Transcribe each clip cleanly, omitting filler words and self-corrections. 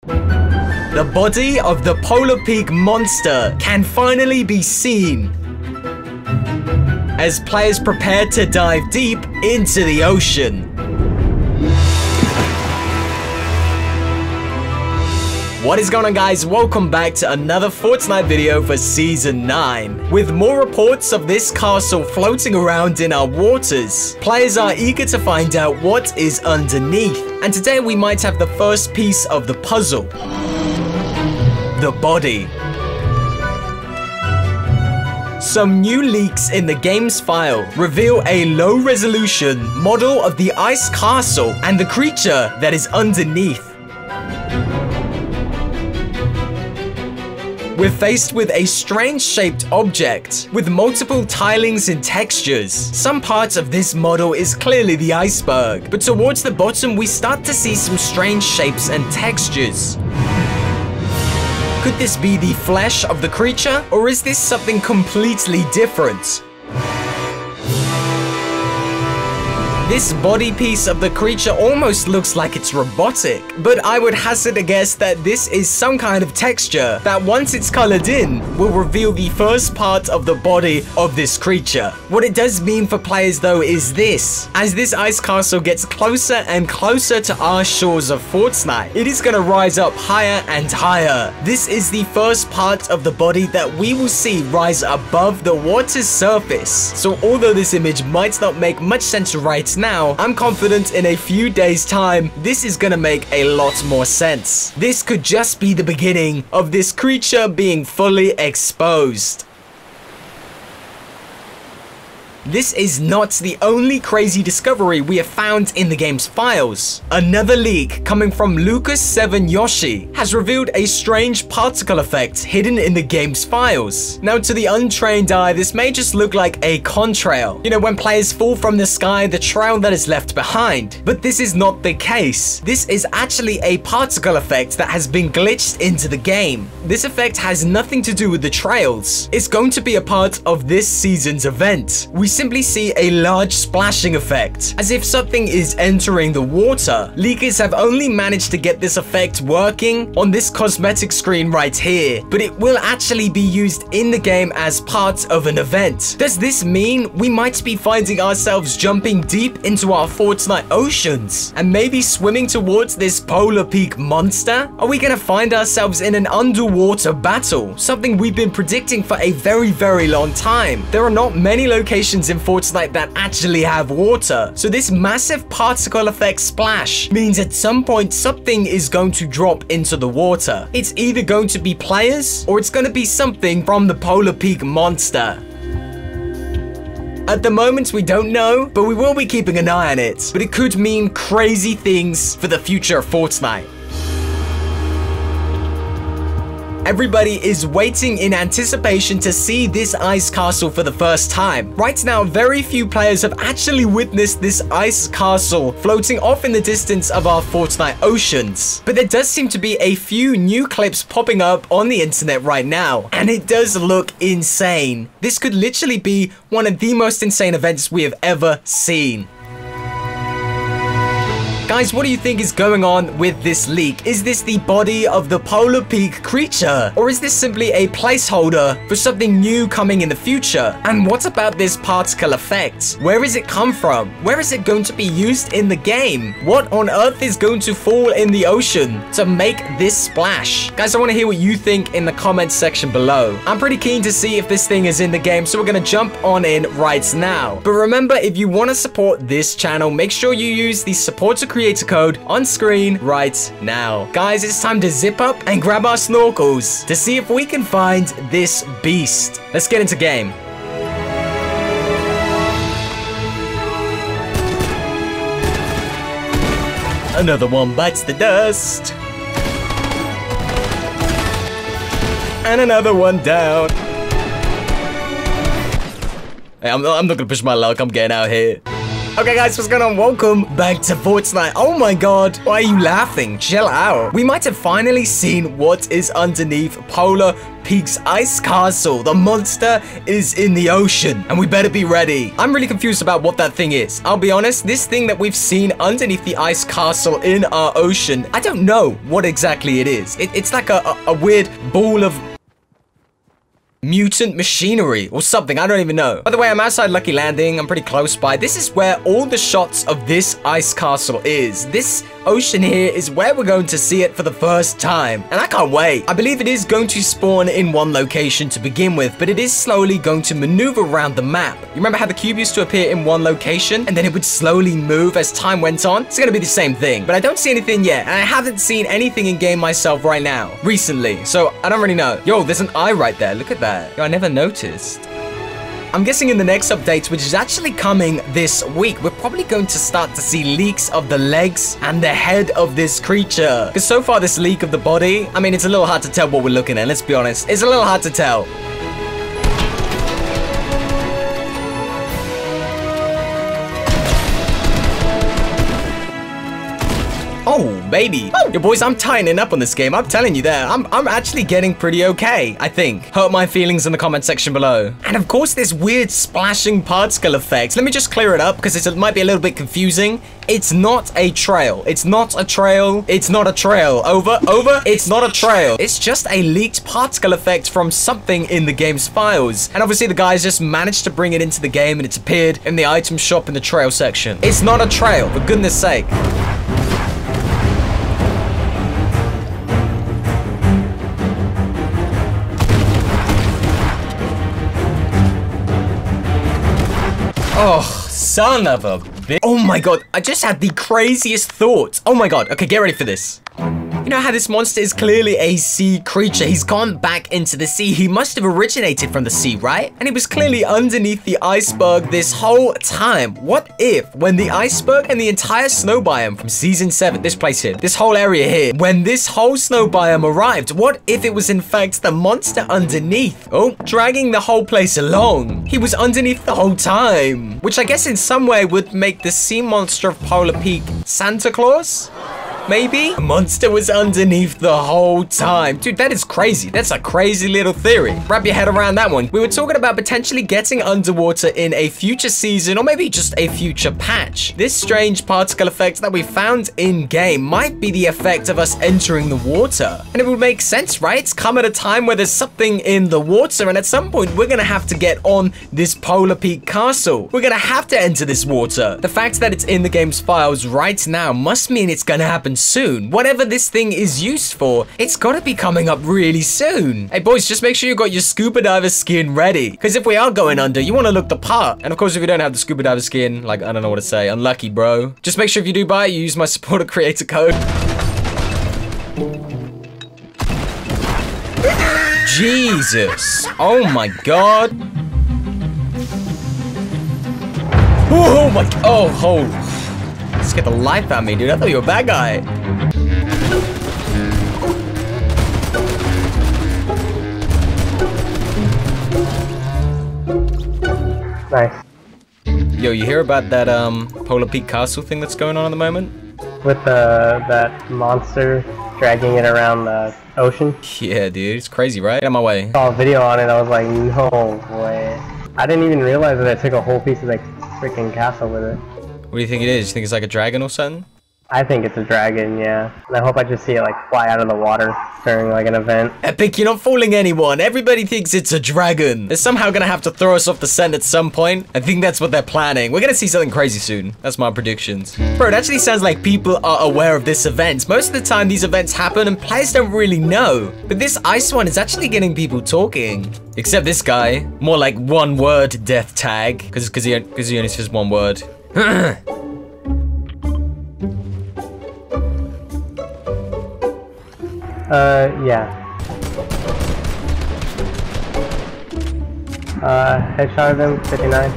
The body of the Polar Peak monster can finally be seen as players prepare to dive deep into the ocean. What is going on, guys? Welcome back to another Fortnite video for Season 9. With more reports of this castle floating around in our waters, players are eager to find out what is underneath. And today we might have the first piece of the puzzle. The body. Some new leaks in the game's file reveal a low-resolution model of the ice castle and the creature that is underneath. We're faced with a strange-shaped object with multiple tilings and textures. Some parts of this model is clearly the iceberg, but towards the bottom we start to see some strange shapes and textures. Could this be the flesh of the creature, or is this something completely different? This body piece of the creature almost looks like it's robotic, but I would hazard a guess that this is some kind of texture that once it's colored in, will reveal the first part of the body of this creature. What it does mean for players though is this: as this ice castle gets closer and closer to our shores of Fortnite, it is going to rise up higher and higher. This is the first part of the body that we will see rise above the water's surface. So although this image might not make much sense right now, I'm confident in a few days' time, this is gonna make a lot more sense. This could just be the beginning of this creature being fully exposed. This is not the only crazy discovery we have found in the game's files. Another leak coming from Lucas7 Yoshi has revealed a strange particle effect hidden in the game's files. Now, to the untrained eye, this may just look like a contrail. You know, when players fall from the sky, the trail that is left behind. But this is not the case. This is actually a particle effect that has been glitched into the game. This effect has nothing to do with the trails. It's going to be a part of this season's event. We simply see a large splashing effect, as if something is entering the water. Leakers have only managed to get this effect working on this cosmetic screen right here, but it will actually be used in the game as part of an event. Does this mean we might be finding ourselves jumping deep into our Fortnite oceans and maybe swimming towards this Polar Peak monster? Are we gonna find ourselves in an underwater battle? Something we've been predicting for a very long time. There are not many locations in Fortnite that actually have water, so this massive particle effect splash means at some point something is going to drop into the water. It's either going to be players or it's going to be something from the Polar Peak monster. At the moment, we don't know, but we will be keeping an eye on it. But it could mean crazy things for the future of Fortnite. Everybody is waiting in anticipation to see this ice castle for the first time. Right now, very few players have actually witnessed this ice castle floating off in the distance of our Fortnite oceans. But there does seem to be a few new clips popping up on the internet right now, and it does look insane. This could literally be one of the most insane events we have ever seen. Guys, what do you think is going on with this leak? Is this the body of the Polar Peak creature? Or is this simply a placeholder for something new coming in the future? And what about this particle effect? Where does it come from? Where is it going to be used in the game? What on earth is going to fall in the ocean to make this splash? Guys, I want to hear what you think in the comments section below. I'm pretty keen to see if this thing is in the game, so we're going to jump on in right now. But remember, if you want to support this channel, make sure you use the support to creator code on screen right now. Guys, it's time to zip up and grab our snorkels to see if we can find this beast. Let's get into game. Another one bites the dust. And another one down. Hey, I'm not gonna push my luck. I'm getting out here. Okay, guys, what's going on? Welcome back to Fortnite. Oh my god, why are you laughing? Chill out. We might have finally seen what is underneath Polar Peak's ice castle. The monster is in the ocean, and we better be ready. I'm really confused about what that thing is. I'll be honest, this thing that we've seen underneath the ice castle in our ocean, I don't know what exactly it is. It's like a weird ball of mutant machinery or something. I don't even know. By the way, I'm outside Lucky Landing. I'm pretty close by. This is where all the shots of this ice castle is. This ocean here is where we're going to see it for the first time, and I can't wait. I believe it is going to spawn in one location to begin with, but it is slowly going to maneuver around the map. You remember how the cube used to appear in one location and then it would slowly move as time went on? It's gonna be the same thing, but I don't see anything yet, and I haven't seen anything in game myself right now recently, so I don't really know. Yo, there's an eye right there. Look at that. Yo, I never noticed. I'm guessing in the next update, which is actually coming this week, we're probably going to start to see leaks of the legs and the head of this creature. Because so far, this leak of the body, I mean, it's a little hard to tell what we're looking at. Let's be honest. It's a little hard to tell. Oh, baby. Oh, yo, boys, I'm tightening up on this game. I'm telling you there. I'm actually getting pretty okay, I think. Hurt my feelings in the comment section below. And of course, this weird splashing particle effect. Let me just clear it up because it might be a little bit confusing. It's not a trail. It's not a trail. It's not a trail. Over, over. It's not a trail. It's just a leaked particle effect from something in the game's files. And obviously, the guys just managed to bring it into the game and it's appeared in the item shop in the trail section. It's not a trail, for goodness sake. Oh, son of a bitch. Oh my god, I just had the craziest thoughts. Oh my god, okay, get ready for this. You know how this monster is clearly a sea creature? He's gone back into the sea. He must have originated from the sea, right? And he was clearly underneath the iceberg this whole time. What if, when the iceberg and the entire snow biome from season 7, this place here, this whole area here, when this whole snow biome arrived, what if it was in fact the monster underneath? Oh, dragging the whole place along. He was underneath the whole time, which I guess in some way would make the sea monster of Polar Peak Santa Claus? Maybe? The monster was underneath the whole time. Dude, that is crazy. That's a crazy little theory. Wrap your head around that one. We were talking about potentially getting underwater in a future season or maybe just a future patch. This strange particle effect that we found in-game might be the effect of us entering the water. And it would make sense, right? It's come at a time where there's something in the water, and at some point, we're gonna have to get on this Polar Peak castle. We're gonna have to enter this water. The fact that it's in the game's files right now must mean it's gonna happen soon. Whatever this thing is used for, it's gotta be coming up really soon. Hey boys, just make sure you got your scuba diver skin ready, because if we are going under, you want to look the part. And of course, if you don't have the scuba diver skin, like, I don't know what to say, unlucky, bro. Just make sure if you do buy it, you use my supporter creator code. Jesus. Oh my god. Oh my, oh. Get the life out of me, dude. I thought you were a bad guy. Nice. Yo, you hear about that Polar Peak Castle thing that's going on at the moment? With that monster dragging it around the ocean? Yeah, dude. It's crazy, right? Get out of my way. I saw a video on it. I was like, no way. I didn't even realize that it took a whole piece of the freaking castle with it. What do you think it is? You think it's like a dragon or something? I think it's a dragon, yeah. And I hope I just see it like fly out of the water during like an event. Epic, you're not fooling anyone. Everybody thinks it's a dragon. They're somehow gonna have to throw us off the scent at some point. I think that's what they're planning. We're gonna see something crazy soon. That's my predictions. Bro, it actually sounds like people are aware of this event. Most of the time these events happen and players don't really know. But this ice one is actually getting people talking. Except this guy. More like one word death tag. Because he only says one word. Yeah. Headshot of him, 59.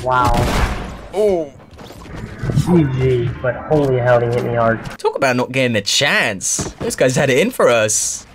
Wow. Oh. GG, but holy hell, he hit me hard. Talk about not getting a chance. Those guys had it in for us.